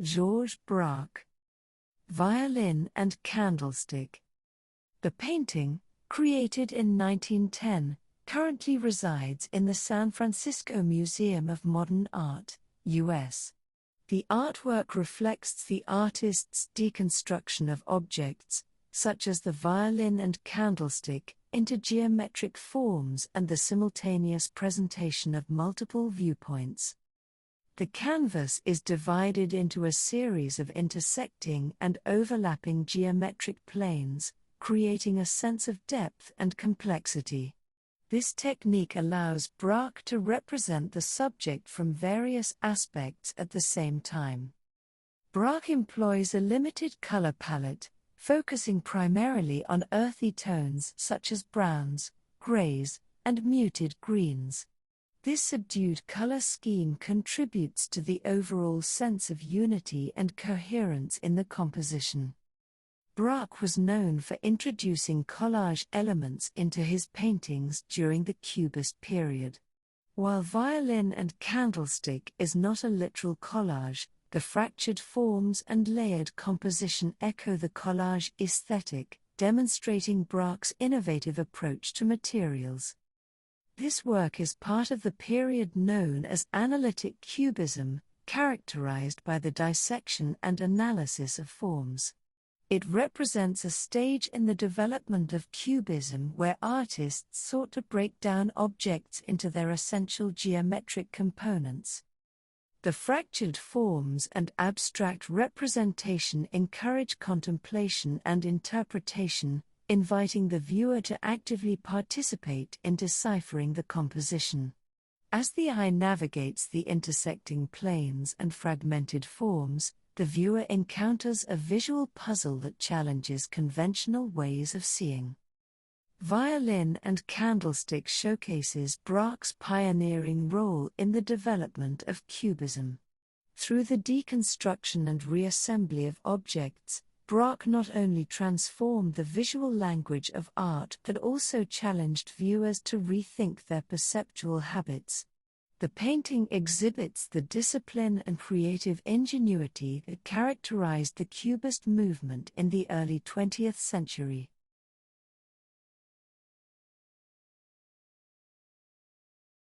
Georges Braque. Violin and Candlestick. The painting, created in 1910, currently resides in the San Francisco Museum of Modern Art, U.S. The artwork reflects the artist's deconstruction of objects, such as the violin and candlestick, into geometric forms and the simultaneous presentation of multiple viewpoints. The canvas is divided into a series of intersecting and overlapping geometric planes, creating a sense of depth and complexity. This technique allows Braque to represent the subject from various aspects at the same time. Braque employs a limited color palette, focusing primarily on earthy tones such as browns, grays, and muted greens. This subdued color scheme contributes to the overall sense of unity and coherence in the composition. Braque was known for introducing collage elements into his paintings during the Cubist period. While Violin and Candlestick is not a literal collage, the fractured forms and layered composition echo the collage aesthetic, demonstrating Braque's innovative approach to materials. This work is part of the period known as Analytic Cubism, characterized by the dissection and analysis of forms. It represents a stage in the development of Cubism where artists sought to break down objects into their essential geometric components. The fractured forms and abstract representation encourage contemplation and interpretation, inviting the viewer to actively participate in deciphering the composition. As the eye navigates the intersecting planes and fragmented forms, the viewer encounters a visual puzzle that challenges conventional ways of seeing. Violin and Candlestick showcases Braque's pioneering role in the development of Cubism. Through the deconstruction and reassembly of objects, Braque not only transformed the visual language of art but also challenged viewers to rethink their perceptual habits. The painting exhibits the discipline and creative ingenuity that characterized the Cubist movement in the early 20th century.